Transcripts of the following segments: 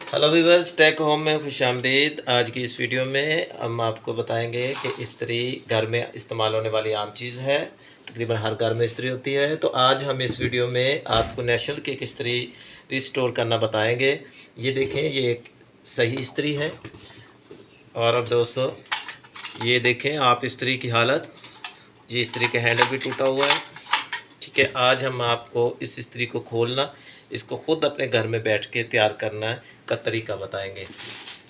Hello viewers, take home में खुशामदीद। आज की इस वीडियो में हम आपको बताएंगे कि इस्त्री घर में इस्तेमाल होने वाली आम चीज़ है। तकरीबन हर घर में इस्त्री होती है। तो आज हम इस वीडियो में आपको नेशनल की इस्त्री रिस्टोर करना बताएंगे। ये देखें, ये एक सही इस्त्री है। और अब दोस्तों ये देखें आप इस्त्री की हालत, ये इस्त्री का हैंडल भी टूटा हुआ है। ठीक है, आज हम आपको इस इस्त्री को खोलना, इसको ख़ुद अपने घर में बैठ के तैयार करना का तरीका बताएंगे।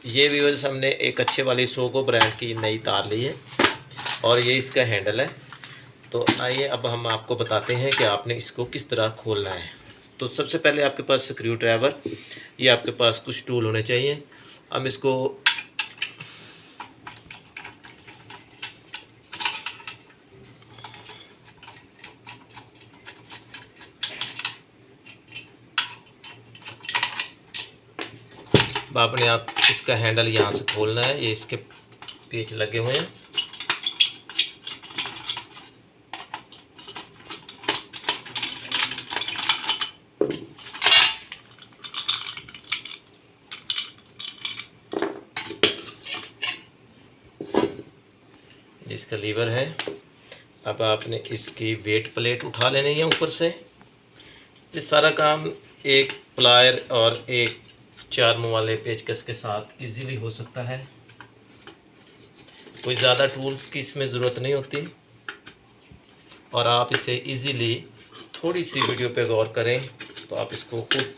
ये व्यूअर्स, हमने एक अच्छे वाली सोगो ब्रांड की नई तार ली है और ये इसका हैंडल है। तो आइए अब हम आपको बताते हैं कि आपने इसको किस तरह खोलना है। तो सबसे पहले आपके पास स्क्रू ड्राइवर, ये आपके पास कुछ टूल होने चाहिए। हम इसको आपने आप इसका हैंडल यहाँ से खोलना है। ये इसके पेच लगे हुए हैं। इसका लीवर है। अब आपने इसकी वेट प्लेट उठा लेनी है ऊपर से। ये सारा काम एक प्लायर और एक 4 मुँह वाले पेचकस के साथ इजीली हो सकता है। कोई ज़्यादा टूल्स की इसमें ज़रूरत नहीं होती और आप इसे इजीली, थोड़ी सी वीडियो पे गौर करें तो आप इसको खुद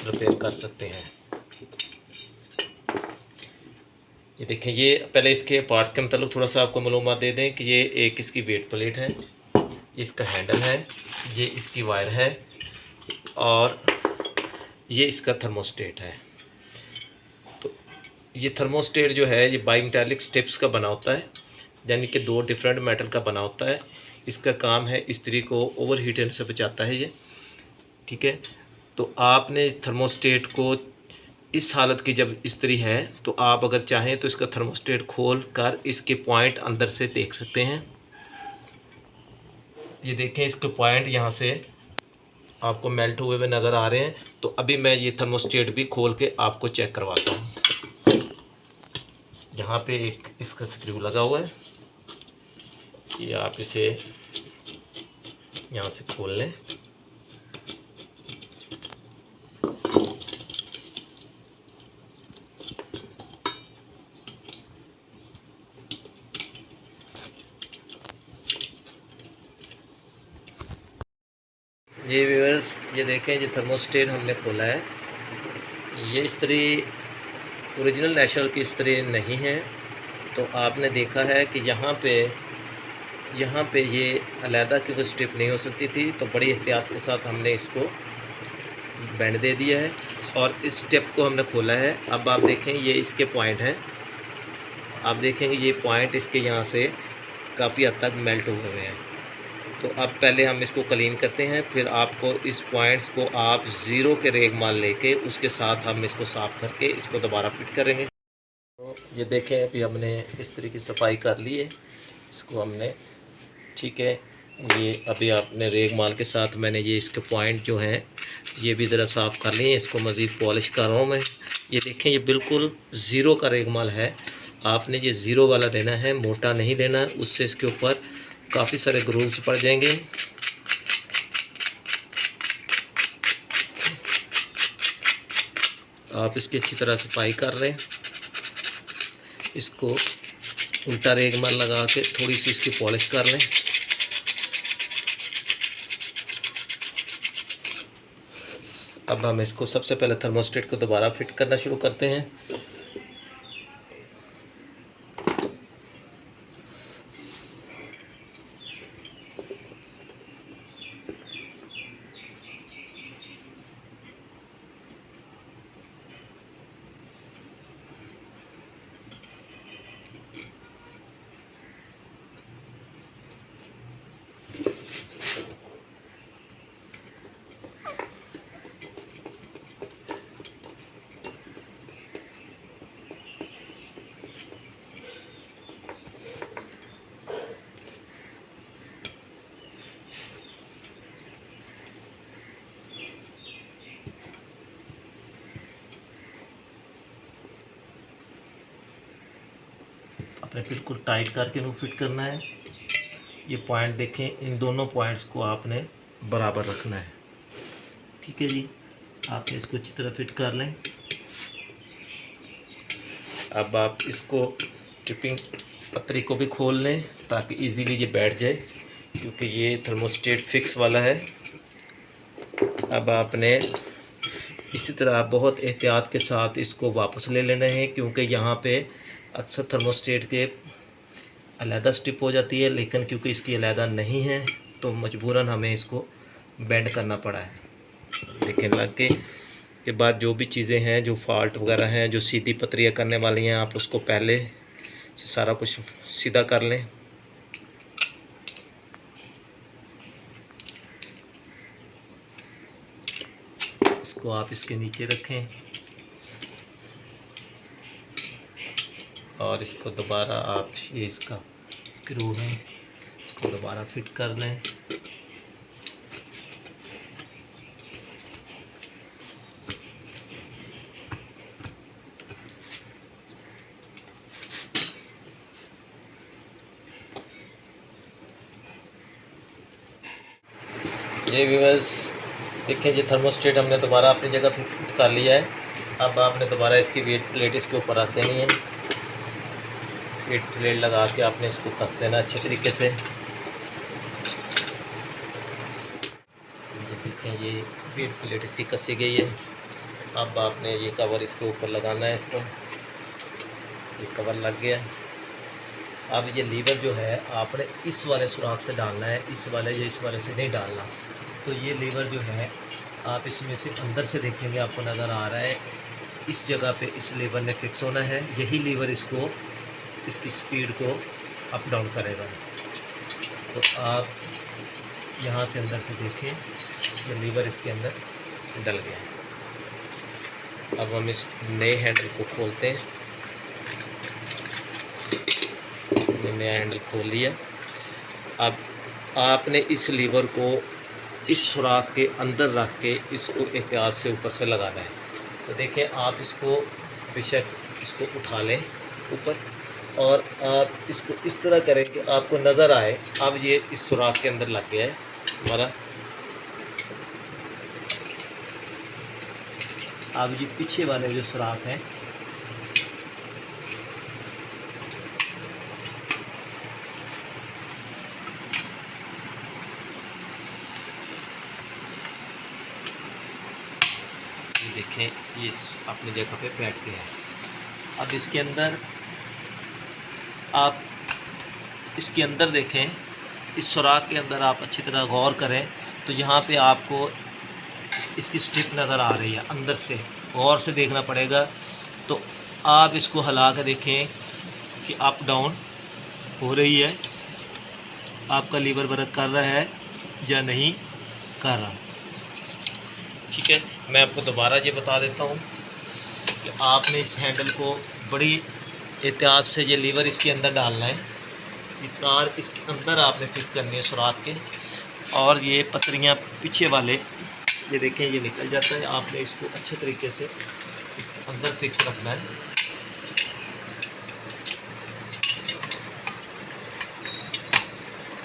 रिपेयर कर सकते हैं। ये देखें, ये पहले इसके पार्ट्स के मतलब थोड़ा सा आपको मालूमात दे दें कि ये एक इसकी वेट प्लेट है, इसका हैंडल है, ये इसकी वायर है और ये इसका थर्मोस्टेट है। तो ये थर्मोस्टेट जो है ये बाई मेटालिक स्टेप्स का बना होता है, यानी कि 2 डिफरेंट मेटल का बना होता है। इसका काम है इस्त्री को ओवर हीटिंग से बचाता है ये। ठीक है, तो आपने थर्मोस्टेट को इस हालत की जब इस्त्री है तो आप अगर चाहें तो इसका थर्मोस्टेट खोल कर इसके पॉइंट अंदर से देख सकते हैं। ये देखें, इसके पॉइंट यहाँ से आपको मेल्ट हुए हुए नज़र आ रहे हैं। तो अभी मैं ये थर्मोस्टेट भी खोल के आपको चेक करवाता हूँ। यहाँ पे एक इसका स्क्रू लगा हुआ है, ये आप इसे यहाँ से खोल लें। ये व्यूअर्स, ये देखें, ये थर्मोस्टेट हमने खोला है। ये इस्त्री ओरिजिनल नेशनल की इस्त्री नहीं है। तो आपने देखा है कि यहाँ पे ये अलहदा क्योंकि स्ट्रिप नहीं हो सकती थी, तो बड़ी एहतियात के साथ हमने इसको बैंड दे दिया है और इस स्टेप को हमने खोला है। अब आप देखें, ये इसके पॉइंट हैं। आप देखेंगे ये पॉइंट इसके यहाँ से काफ़ी हद तक मेल्ट हुए हुए हैं। तो अब पहले हम इसको क्लीन करते हैं, फिर आपको इस पॉइंट्स को आप ज़ीरो के रेगमाल लेके उसके साथ हम इसको साफ़ करके इसको दोबारा फिट करेंगे। तो ये देखें, अभी हमने इस्त्री की सफाई कर ली है, इसको हमने, ठीक है, ये अभी आपने रेगमाल के साथ मैंने ये इसके पॉइंट जो हैं ये भी ज़रा साफ़ कर लिए। इसको मज़ीद पॉलिश कर रहा हूँ मैं। ये देखें, ये बिल्कुल ज़ीरो का रेगमाल है। आपने ये ज़ीरो वाला लेना है, मोटा नहीं लेना, उससे इसके ऊपर काफ़ी सारे ग्रूव्स पड़ जाएंगे। आप इसकी अच्छी तरह सफाई कर लें। इसको उल्टा रेगमाल लगा के थोड़ी सी इसकी पॉलिश कर लें। अब हम इसको सबसे पहले थर्मोस्टेट को दोबारा फिट करना शुरू करते हैं। आपने बिल्कुल टाइट करके इनको फिट करना है। ये पॉइंट देखें, इन दोनों पॉइंट्स को आपने बराबर रखना है। ठीक है जी, आपने इसको अच्छी तरह फिट कर लें। अब आप इसको ट्रिपिंग पतरी को भी खोल लें ताकि इजीली ये बैठ जाए, क्योंकि ये थर्मोस्टेट फिक्स वाला है। अब आपने इसी तरह बहुत एहतियात के साथ इसको वापस ले लेना है, क्योंकि यहाँ पे अक्सर थर्मोस्टेट के अलहदा स्ट्रिप हो जाती है, लेकिन क्योंकि इसकी अलहदा नहीं है तो मजबूरन हमें इसको बेंड करना पड़ा है। देखें, लग के बाद जो भी चीज़ें हैं, जो फॉल्ट वगैरह हैं, जो सीधी पतरियाँ करने वाली हैं, आप उसको पहले से सारा कुछ सीधा कर लें। इसको आप इसके नीचे रखें और इसको दोबारा आप ये इसका स्क्रू है, इसको दोबारा फिट कर लें। ये व्यूअर्स देखें, ये थर्मोस्टेट हमने दोबारा अपनी जगह फिट कर लिया है। अब आपने दोबारा इसकी वेट प्लेट इसके ऊपर रख देनी है। वेट प्लेट लगा के आपने इसको कस देना अच्छे तरीके से। देखें, ये वेट प्लेट इसकी कसी गई है। अब आपने ये कवर इसके ऊपर लगाना है। इसको ये कवर लग गया। अब ये लीवर जो है आपने इस वाले सुराख से डालना है, इस वाले से नहीं डालना। तो ये लीवर जो है आप इसमें से अंदर से देखेंगे, आपको नज़र आ रहा है इस जगह पे इस लीवर ने फिक्स होना है। यही लीवर इसको, इसकी स्पीड को अप डाउन करेगा। तो आप यहाँ से अंदर से देखें, ये लीवर इसके अंदर डल गया है। अब हम इस नए हैंडल को खोलते हैं। नया हैंडल खोल लिया। अब आपने इस लीवर को इस सुराख के अंदर रख के इसको एहतियात से ऊपर से लगाना है। तो देखें, आप इसको बेशक इसको उठा लें ऊपर और आप इसको इस तरह करें कि आपको नज़र आए अब ये इस सुराख के अंदर लग गया है हमारा। अब ये पीछे वाले जो सुराख हैं, देखें, ये अपनी जगह पे बैठ गया है। अब इसके अंदर आप इसके अंदर देखें, इस सुराख के अंदर आप अच्छी तरह गौर करें तो यहाँ पे आपको इसकी स्ट्रिप नज़र आ रही है। अंदर से गौर से देखना पड़ेगा। तो आप इसको हिला कर देखें कि अप डाउन हो रही है, आपका लीवर वर्क कर रहा है या नहीं कर रहा। ठीक है, मैं आपको दोबारा ये बता देता हूँ कि आपने इस हैंडल को बड़ी एहतियात से ये लीवर इसके अंदर डालना है। ये तार इसके अंदर आपने फिट करनी है सुराख के, और ये पतरियाँ पीछे वाले ये देखें ये निकल जाता है। आपने इसको अच्छे तरीके से इसके अंदर फिक्स रखना है।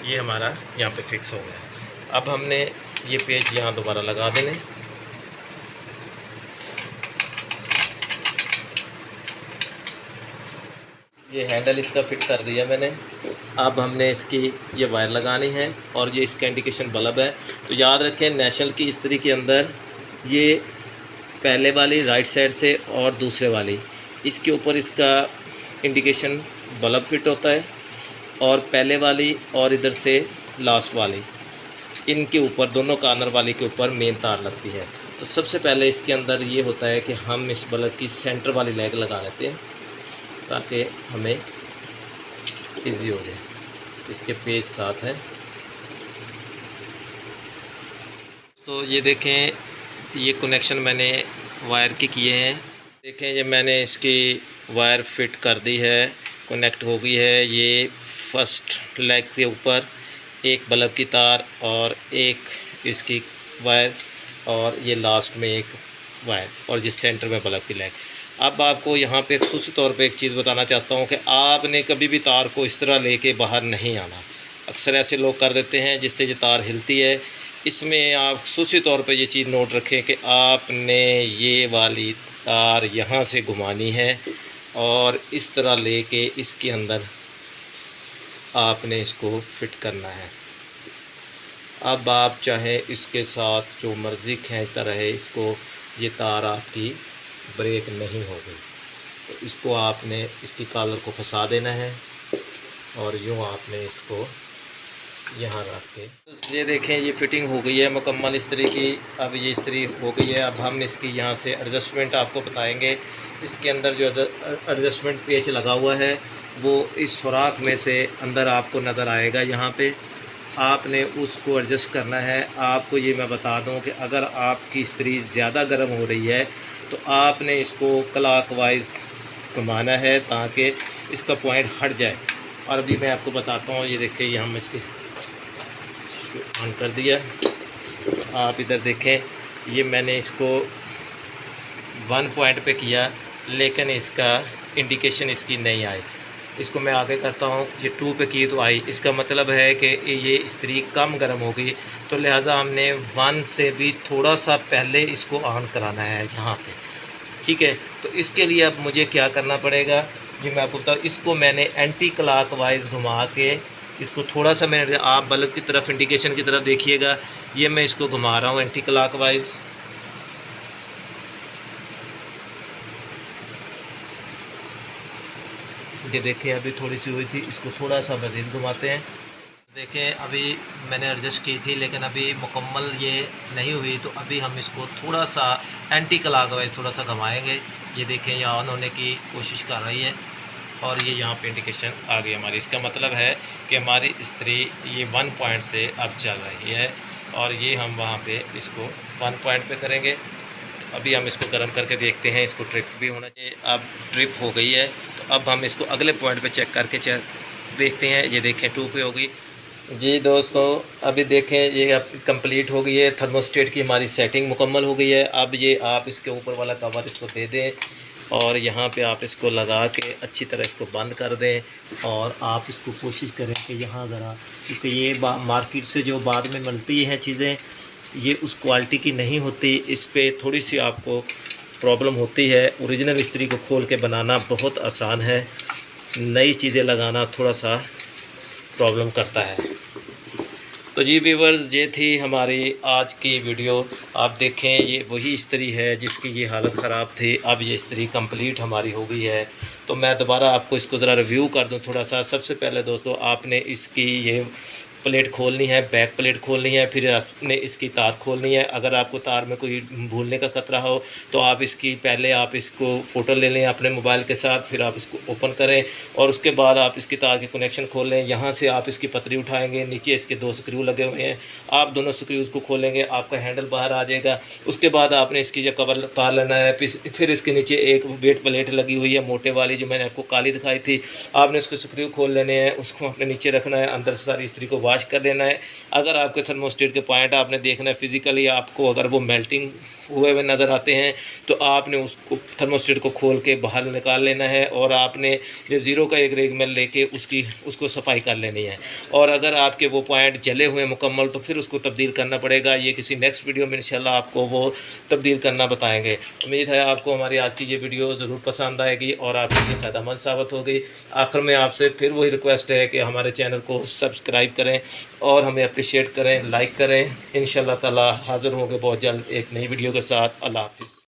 ये हमारा यहाँ पे फिक्स हो गया है। अब हमने ये पेच यहाँ दोबारा लगा देने। ये हैंडल इसका फिट कर दिया मैंने। अब हमने इसकी ये वायर लगानी है और ये इसका इंडिकेशन बल्ब है। तो याद रखें, नेशनल की इस्त्री के अंदर ये पहले वाली राइट साइड से और दूसरे वाली इसके ऊपर इसका इंडिकेशन बल्ब फिट होता है, और पहले वाली और इधर से लास्ट वाली इनके ऊपर, दोनों कॉर्नर वाली के ऊपर मेन तार लगती है। तो सबसे पहले इसके अंदर ये होता है कि हम इस बल्ब की सेंटर वाली लेग लगा लेते हैं ताकि हमें इजी हो जाए। इसके पेज साथ है। तो ये देखें, ये कनेक्शन मैंने वायर के किए हैं। देखें, ये मैंने इसकी वायर फिट कर दी है, कनेक्ट हो गई है। ये फर्स्ट लेग के ऊपर एक बल्ब की तार और एक इसकी वायर, और ये लास्ट में एक वायर और जिस सेंटर में बल्ब की लाइट। अब आपको यहाँ पे ख़ुसूसी तौर पे एक चीज़ बताना चाहता हूँ कि आपने कभी भी तार को इस तरह लेके बाहर नहीं आना। अक्सर ऐसे लोग कर देते हैं जिससे ये तार हिलती है। इसमें आप ख़ुसूसी तौर पे ये चीज़ नोट रखें कि आपने ये वाली तार यहाँ से घुमानी है और इस तरह लेके इसके अंदर आपने इसको फिट करना है। अब आप चाहे इसके साथ जो मर्ज़ी खींचता रहे, इसको ये तार आपकी ब्रेक नहीं होगी। तो इसको आपने इसकी कॉलर को फंसा देना है और यूँ आपने इसको यहाँ रख के, ये देखें ये फिटिंग हो गई है मुकम्मल इस्त्री की। अब ये इस्त्री हो गई है। अब हम इसकी यहाँ से एडजस्टमेंट आपको बताएंगे। इसके अंदर जो एडजस्टमेंट पेच लगा हुआ है वो इस सुराख में से अंदर आपको नज़र आएगा। यहाँ पे आपने उसको एडजस्ट करना है। आपको ये मैं बता दूं कि अगर आपकी इस्त्री ज़्यादा गर्म हो रही है तो आपने इसको क्लॉकवाइज घुमाना है ताकि इसका पॉइंट हट जाए। और अभी मैं आपको बताता हूँ, ये देखिए ये हम इसकी ऑन कर दिया। तो आप इधर देखें, ये मैंने इसको 1 पॉइंट पे किया लेकिन इसका इंडिकेशन इसकी नहीं आई। इसको मैं आगे करता हूँ, ये 2 पे की तो आई। इसका मतलब है कि ये इस्त्री कम गर्म होगी, तो लिहाजा हमने 1 से भी थोड़ा सा पहले इसको ऑन कराना है यहाँ पे। ठीक है, तो इसके लिए अब मुझे क्या करना पड़ेगा ये मैं आपको बताऊँ। इसको मैंने एंटी क्लॉकवाइज घुमा के इसको थोड़ा सा मैंने, आप बल्ब की तरफ इंडिकेशन की तरफ देखिएगा, ये मैं इसको घुमा रहा हूँ एंटी क्लॉकवाइज। ये देखें अभी थोड़ी सी हुई थी, इसको थोड़ा सा मज़ीद घुमाते हैं। देखें अभी मैंने एडजस्ट की थी लेकिन अभी मुकम्मल ये नहीं हुई, तो अभी हम इसको थोड़ा सा एंटी क्लॉकवाइज थोड़ा सा घुमाएंगे। ये देखें यहाँ ऑन होने की कोशिश कर रही है और ये यहाँ पे इंडिकेशन आ गई हमारी। इसका मतलब है कि हमारी इस्त्री ये 1 पॉइंट से अब चल रही है और ये हम वहाँ पे इसको 1 पॉइंट पे करेंगे। अभी हम इसको गर्म करके देखते हैं, इसको ट्रिप भी होना चाहिए। अब ट्रिप हो गई है तो अब हम इसको अगले पॉइंट पे चेक करके देखते हैं। ये देखें 2 पे हो गई जी दोस्तों। अभी देखें ये अब कंप्लीट हो गई है, थर्मोस्टेट की हमारी सेटिंग मुकम्मल हो गई है। अब ये आप इसके ऊपर वाला कवर इसको दे दें और यहाँ पे आप इसको लगा के अच्छी तरह इसको बंद कर दें और आप इसको कोशिश करें कि यहाँ ज़रा, क्योंकि ये मार्केट से जो बाद में मिलती हैं चीज़ें ये उस क्वालिटी की नहीं होती, इस पे थोड़ी सी आपको प्रॉब्लम होती है। ओरिजिनल इस्त्री को खोल के बनाना बहुत आसान है, नई चीज़ें लगाना थोड़ा सा प्रॉब्लम करता है। तो जी व्यूवर्स, ये थी हमारी आज की वीडियो। आप देखें ये वही इस्त्री है जिसकी ये हालत ख़राब थी। अब ये इस्त्री कंप्लीट हमारी हो गई है। तो मैं दोबारा आपको इसको ज़रा रिव्यू कर दूं थोड़ा सा। सबसे पहले दोस्तों आपने इसकी ये प्लेट खोलनी है, बैक प्लेट खोलनी है, फिर आपने इसकी तार खोलनी है। अगर आपको तार में कोई भूलने का खतरा हो तो आप इसकी पहले आप इसको फ़ोटो ले लें अपने मोबाइल के साथ, फिर आप इसको ओपन करें और उसके बाद आप इसकी तार के कनेक्शन खोल लें। यहाँ से आप इसकी पतरी उठाएंगे, नीचे इसके 2 स्क्रू लगे हुए हैं, आप दोनों स्क्रूज़ को खोलेंगे, आपका हैंडल बाहर आ जाएगा। उसके बाद आपने इसकी जो कवर उतार लेना है, फिर इसके नीचे एक वेट प्लेट लगी हुई है मोटे वाली जो मैंने आपको काली दिखाई थी। आपने उसके स्क्रू खोल लेने हैं, उसको अपने नीचे रखना है, अंदर से सारी इस्त्री को वाश कर लेना है। अगर आपके थर्मोस्टेट के पॉइंट आपने देखना है फिज़िकली आपको अगर वो मेल्टिंग हुए हुए नज़र आते हैं तो आपने उसको थर्मोस्टेट को खोल के बाहर निकाल लेना है और आपने ये 0 का एक रेगमेल लेके उसको सफाई कर लेनी है। और अगर आपके वो पॉइंट जले हुए मुकम्मल तो फिर उसको तब्दील करना पड़ेगा। ये किसी नेक्स्ट वीडियो में इंशाल्लाह आपको वो तब्दील करना बताएंगे। उम्मीद है आपको हमारी आज की ये वीडियो ज़रूर पसंद आएगी और आपके लिए फ़ायदेमंद साबित होगी। आखिर में आपसे फिर वही रिक्वेस्ट है कि हमारे चैनल को सब्सक्राइब करें और हमें अप्रिशिएट करें, लाइक करें। इंशाल्लाह ताला हाज़िर होंगे बहुत जल्द एक नई वीडियो के साथ। अल्लाह हाफ़िज़।